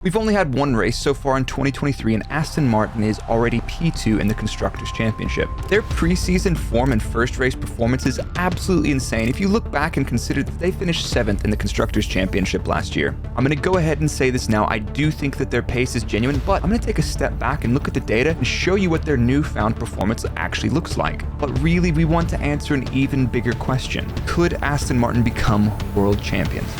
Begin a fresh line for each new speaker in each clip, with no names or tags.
We've only had one race so far in 2023, and Aston Martin is already P2 in the Constructors' Championship. Their preseason form and first race performance is absolutely insane if you look back and consider that they finished 7th in the Constructors' Championship last year. I'm going to go ahead and say this now, I do think that their pace is genuine, but I'm going to take a step back and look at the data and show you what their newfound performance actually looks like. But really, we want to answer an even bigger question. Could Aston Martin become world champions?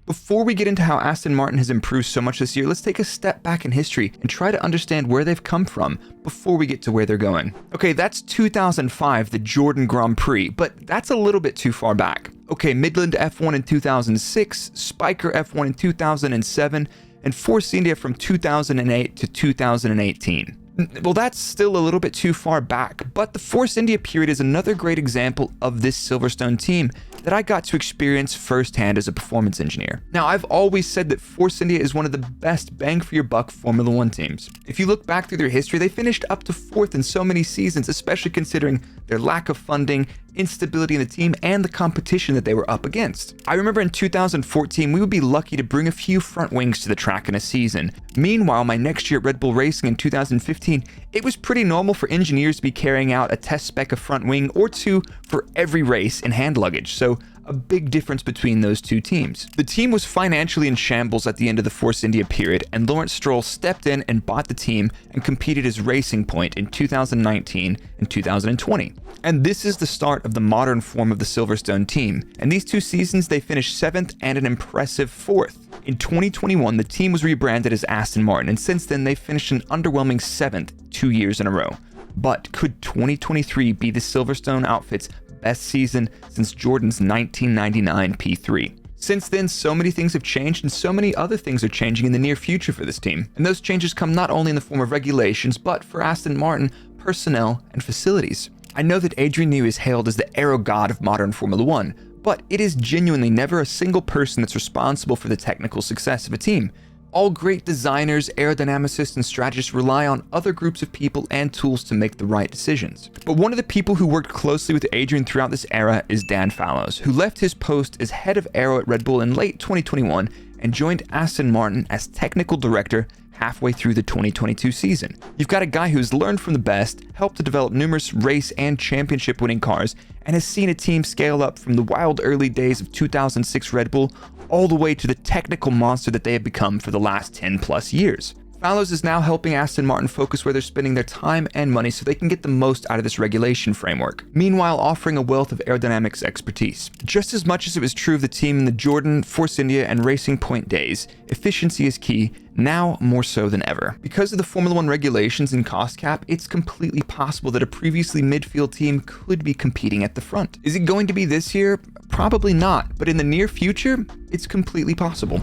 Before we get into how Aston Martin has improved so much this year, let's take a step back in history and try to understand where they've come from before we get to where they're going. Okay, that's 2005, the Jordan Grand Prix, but that's a little bit too far back. Okay, Midland F1 in 2006, Spiker F1 in 2007, and Force India from 2008 to 2018. Well, that's still a little bit too far back, but the Force India period is another great example of this Silverstone team that I got to experience firsthand as a performance engineer. Now, I've always said that Force India is one of the best bang for your buck Formula One teams. If you look back through their history, they finished up to 4th in so many seasons, especially considering their lack of funding, instability in the team, and the competition that they were up against. I remember in 2014, we would be lucky to bring a few front wings to the track in a season. Meanwhile, my next year at Red Bull Racing in 2015, it was pretty normal for engineers to be carrying out a test spec of front wing or two for every race in hand luggage, so a big difference between those two teams. The team was financially in shambles at the end of the Force India period, and Lawrence Stroll stepped in and bought the team and competed as Racing Point in 2019 and 2020. And this is the start of the modern form of the Silverstone team. And these two seasons, they finished 7th and an impressive 4th. In 2021, the team was rebranded as Aston Martin, and since then, they've finished an underwhelming 7th 2 years in a row. But could 2023 be the Silverstone outfit's best season since Jordan's 1999 P3? Since then, so many things have changed, and so many other things are changing in the near future for this team. And those changes come not only in the form of regulations, but for Aston Martin, personnel and facilities. I know that Adrian Newey is hailed as the aero god of modern Formula One, but it is genuinely never a single person that's responsible for the technical success of a team. All great designers, aerodynamicists, and strategists rely on other groups of people and tools to make the right decisions. But one of the people who worked closely with Adrian throughout this era is Dan Fallows, who left his post as head of aero at Red Bull in late 2021 and joined Aston Martin as technical director halfway through the 2022 season. You've got a guy who's learned from the best, helped to develop numerous race and championship winning cars, and has seen a team scale up from the wild early days of 2006 Red Bull all the way to the technical monster that they have become for the last 10 plus years. Fallows is now helping Aston Martin focus where they're spending their time and money so they can get the most out of this regulation framework, meanwhile offering a wealth of aerodynamics expertise. Just as much as it was true of the team in the Jordan, Force India, and Racing Point days, efficiency is key, now more so than ever. Because of the Formula One regulations and cost cap, it's completely possible that a previously midfield team could be competing at the front. Is it going to be this year? Probably not, but in the near future, it's completely possible.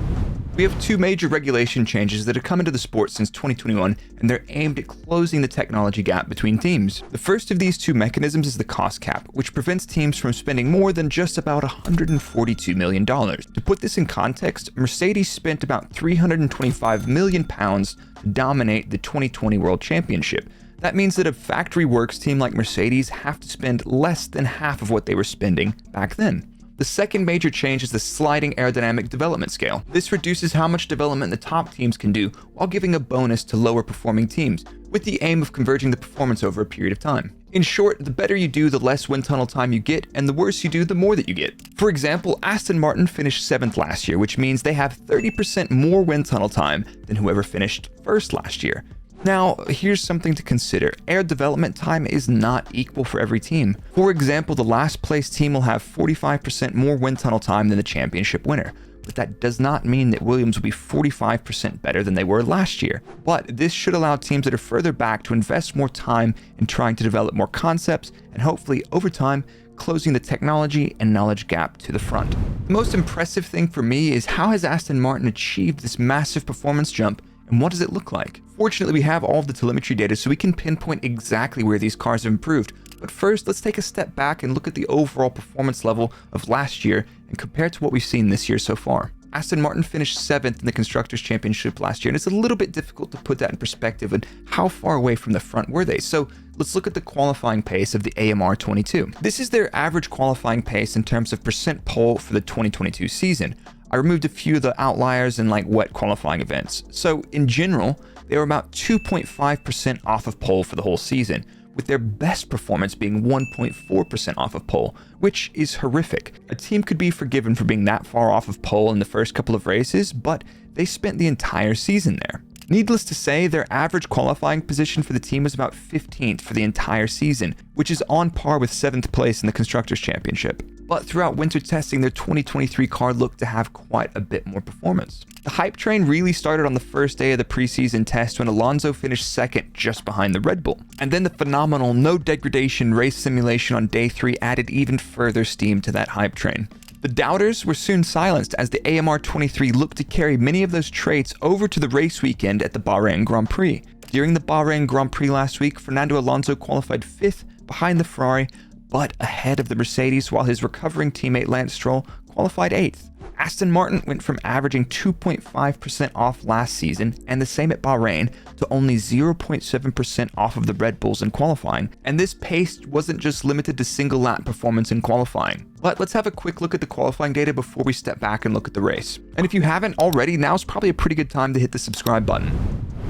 We have two major regulation changes that have come into the sport since 2021, and they're aimed at closing the technology gap between teams. The first of these two mechanisms is the cost cap, which prevents teams from spending more than just about $142 million. To put this in context, Mercedes spent about £325 million to dominate the 2020 World Championship. That means that a factory works team like Mercedes have to spend less than half of what they were spending back then. The second major change is the sliding aerodynamic development scale. This reduces how much development the top teams can do while giving a bonus to lower performing teams, with the aim of converging the performance over a period of time. In short, the better you do, the less wind tunnel time you get, and the worse you do, the more that you get. For example, Aston Martin finished 7th last year, which means they have 30% more wind tunnel time than whoever finished 1st last year. Now, here's something to consider. Air development time is not equal for every team. For example, the last place team will have 45% more wind tunnel time than the championship winner. But that does not mean that Williams will be 45% better than they were last year. But this should allow teams that are further back to invest more time in trying to develop more concepts and hopefully, over time, closing the technology and knowledge gap to the front. The most impressive thing for me is how has Aston Martin achieved this massive performance jump, and what does it look like? Fortunately, we have all of the telemetry data so we can pinpoint exactly where these cars have improved. But first, let's take a step back and look at the overall performance level of last year and compare it to what we've seen this year so far. Aston Martin finished 7th in the Constructors' Championship last year, and it's a little bit difficult to put that in perspective and how far away from the front were they. So let's look at the qualifying pace of the AMR 22. This is their average qualifying pace in terms of percent pole for the 2022 season. I removed a few of the outliers and wet qualifying events. So in general, they were about 2.5% off of pole for the whole season, with their best performance being 1.4% off of pole, which is horrific. A team could be forgiven for being that far off of pole in the first couple of races, but they spent the entire season there. Needless to say, their average qualifying position for the team was about 15th for the entire season, which is on par with 7th place in the Constructors' Championship. But throughout winter testing, their 2023 car looked to have quite a bit more performance. The hype train really started on the first day of the preseason test when Alonso finished 2nd just behind the Red Bull. And then the phenomenal no degradation race simulation on day 3 added even further steam to that hype train. The doubters were soon silenced as the AMR 23 looked to carry many of those traits over to the race weekend at the Bahrain Grand Prix. During the Bahrain Grand Prix last week, Fernando Alonso qualified 5th behind the Ferrari, but ahead of the Mercedes, while his recovering teammate Lance Stroll qualified 8th. Aston Martin went from averaging 2.5% off last season, and the same at Bahrain, to only 0.7% off of the Red Bulls in qualifying. And this pace wasn't just limited to single lap performance in qualifying. But let's have a quick look at the qualifying data before we step back and look at the race. And if you haven't already, now's probably a pretty good time to hit the subscribe button.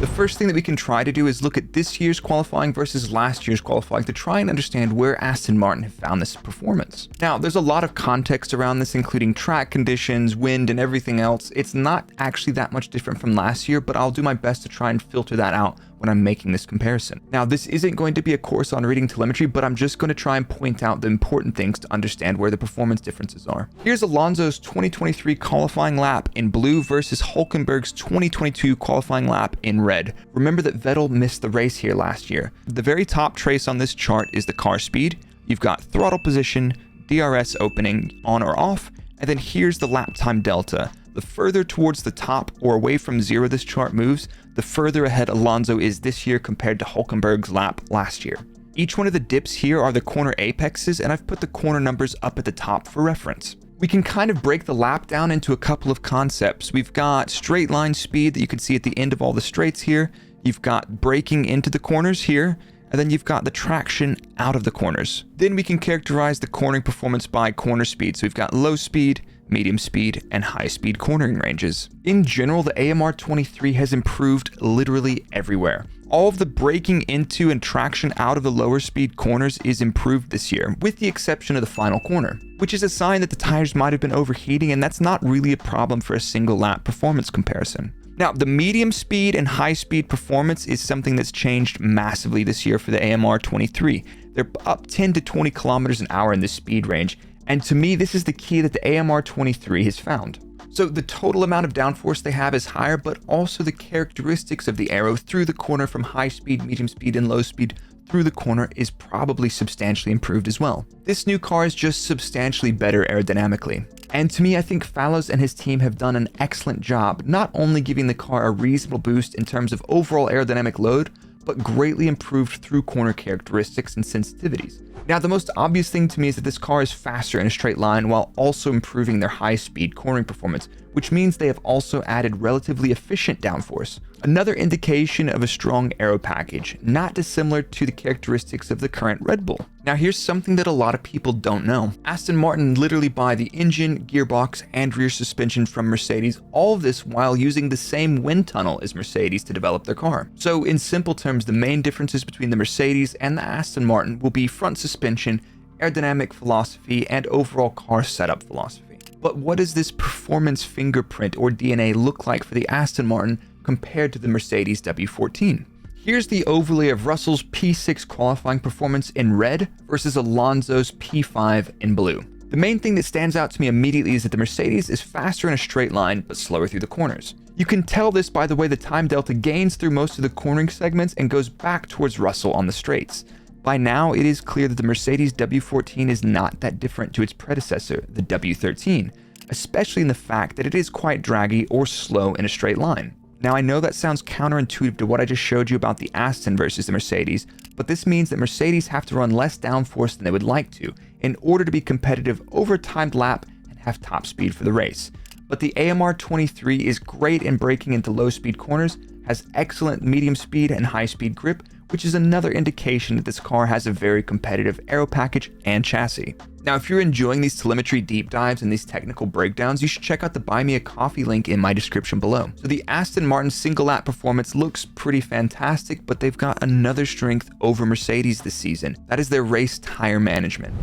The first thing that we can try to do is look at this year's qualifying versus last year's qualifying to try and understand where Aston Martin have found this performance. Now, there's a lot of context around this, including track conditions, wind, and everything else. It's not actually that much different from last year, but I'll do my best to try and filter that out when I'm making this comparison. Now, this isn't going to be a course on reading telemetry, but I'm just going to try and point out the important things to understand where the performance differences are. Here's Alonso's 2023 qualifying lap in blue versus Hülkenberg's 2022 qualifying lap in red. Remember that Vettel missed the race here last year. The very top trace on this chart is the car speed. You've got throttle position, DRS opening on or off, and then here's the lap time delta. The further towards the top or away from 0 this chart moves, the further ahead Alonso is this year compared to Hülkenberg's lap last year. Each one of the dips here are the corner apexes, and I've put the corner numbers up at the top for reference. We can kind of break the lap down into a couple of concepts. We've got straight line speed that you can see at the end of all the straights here. You've got braking into the corners here, and then you've got the traction out of the corners. Then we can characterize the cornering performance by corner speed. So we've got low speed, medium speed, and high speed cornering ranges. In general, the AMR 23 has improved literally everywhere. All of the braking into and traction out of the lower speed corners is improved this year, with the exception of the final corner, which is a sign that the tires might have been overheating, and that's not really a problem for a single lap performance comparison. Now, the medium speed and high speed performance is something that's changed massively this year for the AMR 23. They're up 10 to 20 kilometers an hour in this speed range, and to me, this is the key that the AMR 23 has found. So the total amount of downforce they have is higher, but also the characteristics of the aero through the corner from high speed, medium speed, and low speed through the corner is probably substantially improved as well. This new car is just substantially better aerodynamically. And to me, I think Fallows and his team have done an excellent job, not only giving the car a reasonable boost in terms of overall aerodynamic load, but greatly improved through corner characteristics and sensitivities. Now, the most obvious thing to me is that this car is faster in a straight line while also improving their high-speed cornering performance, which means they have also added relatively efficient downforce. Another indication of a strong aero package, not dissimilar to the characteristics of the current Red Bull. Now, here's something that a lot of people don't know. Aston Martin literally buy the engine, gearbox, and rear suspension from Mercedes, all of this while using the same wind tunnel as Mercedes to develop their car. So in simple terms, the main differences between the Mercedes and the Aston Martin will be front suspension, aerodynamic philosophy, and overall car setup philosophy. But what does this performance fingerprint or DNA look like for the Aston Martin compared to the Mercedes W14? Here's the overlay of Russell's P6 qualifying performance in red versus Alonso's P5 in blue. The main thing that stands out to me immediately is that the Mercedes is faster in a straight line, but slower through the corners. You can tell this by the way the time delta gains through most of the cornering segments and goes back towards Russell on the straights. By now, it is clear that the Mercedes W14 is not that different to its predecessor, the W13, especially in the fact that it is quite draggy or slow in a straight line. Now, I know that sounds counterintuitive to what I just showed you about the Aston versus the Mercedes, but this means that Mercedes have to run less downforce than they would like to in order to be competitive over a timed lap and have top speed for the race. but the AMR 23 is great in braking into low-speed corners, has excellent medium speed and high-speed grip, which is another indication that this car has a very competitive aero package and chassis. Now, if you're enjoying these telemetry deep dives and these technical breakdowns, you should check out the Buy Me a Coffee link in my description below. So the Aston Martin single lap performance looks pretty fantastic, but they've got another strength over Mercedes this season. That is their race tire management.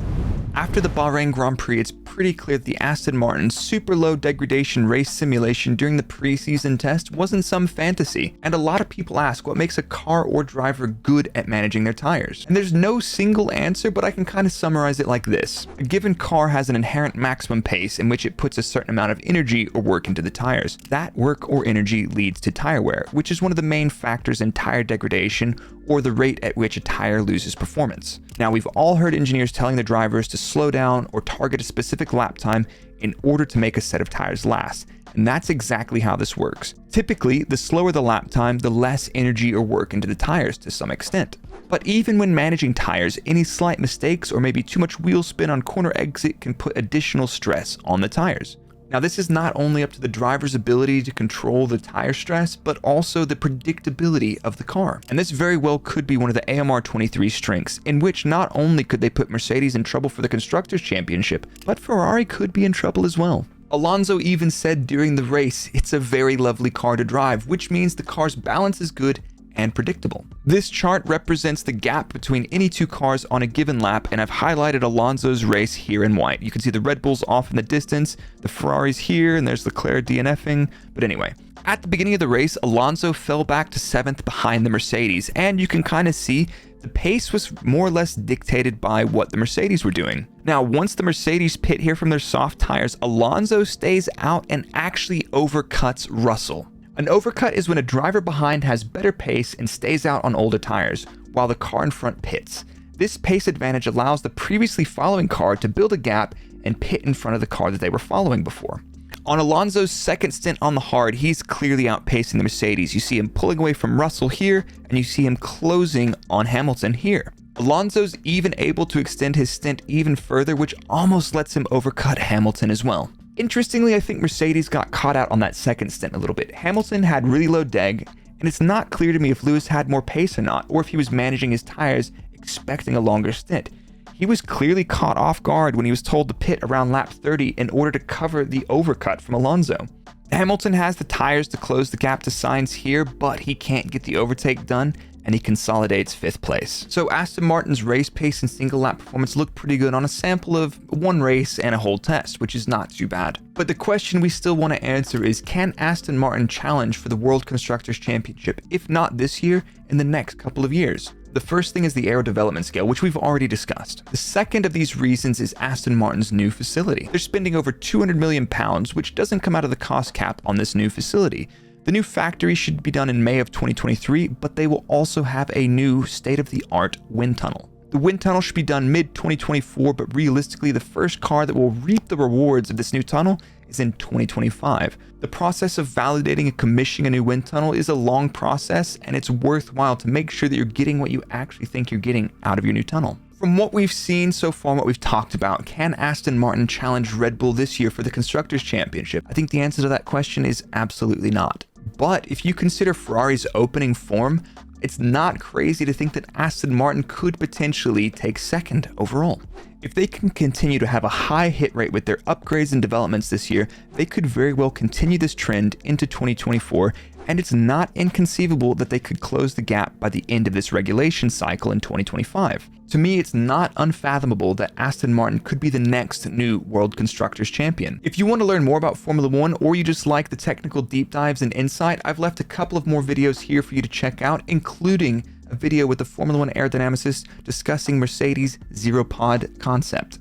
After the Bahrain Grand Prix, it's pretty clear that the Aston Martin's super low degradation race simulation during the preseason test wasn't some fantasy, and a lot of people ask what makes a car or driver good at managing their tires. And there's no single answer, but I can kind of summarize it like this. A given car has an inherent maximum pace in which it puts a certain amount of energy or work into the tires. That work or energy leads to tire wear, which is one of the main factors in tire degradation, or the rate at which a tire loses performance. Now, we've all heard engineers telling their drivers to slow down or target a specific lap time in order to make a set of tires last, and that's exactly how this works. Typically, the slower the lap time, the less energy or work into the tires to some extent. But even when managing tires, any slight mistakes or maybe too much wheel spin on corner exit can put additional stress on the tires. Now, this is not only up to the driver's ability to control the tire stress, but also the predictability of the car. And this very well could be one of the AMR 23's strengths, in which not only could they put Mercedes in trouble for the Constructors' Championship, but Ferrari could be in trouble as well. Alonso even said during the race, it's a very lovely car to drive, which means the car's balance is good and predictable. This chart represents the gap between any two cars on a given lap, and I've highlighted Alonso's race here in white. You can see the Red Bulls off in the distance, the Ferraris here, and there's Leclerc DNFing. But anyway, at the beginning of the race, Alonso fell back to 7th behind the Mercedes, and you can kind of see the pace was more or less dictated by what the Mercedes were doing. Now, once the Mercedes pit here from their soft tires, Alonso stays out and actually overcuts Russell. An overcut is when a driver behind has better pace and stays out on older tires, while the car in front pits. This pace advantage allows the previously following car to build a gap and pit in front of the car that they were following before. On Alonso's second stint on the hard, he's clearly outpacing the Mercedes. You see him pulling away from Russell here, and you see him closing on Hamilton here. Alonso's even able to extend his stint even further, which almost lets him overcut Hamilton as well. Interestingly, I think Mercedes got caught out on that second stint a little bit. Hamilton had really low deg, and it's not clear to me if Lewis had more pace or not, or if he was managing his tires expecting a longer stint. He was clearly caught off guard when he was told to pit around lap 30 in order to cover the overcut from Alonso. Hamilton has the tires to close the gap to Sainz here, but he can't get the overtake done, and he consolidates 5th place. So Aston Martin's race pace and single lap performance looked pretty good on a sample of one race and a whole test, which is not too bad. But the question we still want to answer is, can Aston Martin challenge for the World Constructors' Championship, if not this year, in the next couple of years? The first thing is the aero development scale, which we've already discussed. The second of these reasons is Aston Martin's new facility. They're spending over £200 million, which doesn't come out of the cost cap on this new facility. The new factory should be done in May of 2023, but they will also have a new state-of-the-art wind tunnel. The wind tunnel should be done mid-2024, but realistically, the first car that will reap the rewards of this new tunnel is in 2025. The process of validating and commissioning a new wind tunnel is a long process, and it's worthwhile to make sure that you're getting what you actually think you're getting out of your new tunnel. From what we've seen so far and what we've talked about, can Aston Martin challenge Red Bull this year for the Constructors' Championship? I think the answer to that question is absolutely not. But if you consider Ferrari's opening form, it's not crazy to think that Aston Martin could potentially take second overall. If they can continue to have a high hit rate with their upgrades and developments this year, they could very well continue this trend into 2024, and it's not inconceivable that they could close the gap by the end of this regulation cycle in 2025. To me, it's not unfathomable that Aston Martin could be the next new World Constructors Champion. If you want to learn more about Formula 1, or you just like the technical deep dives and insight, I've left a couple of more videos here for you to check out, including a video with the Formula 1 aerodynamicist discussing Mercedes' zero pod concept.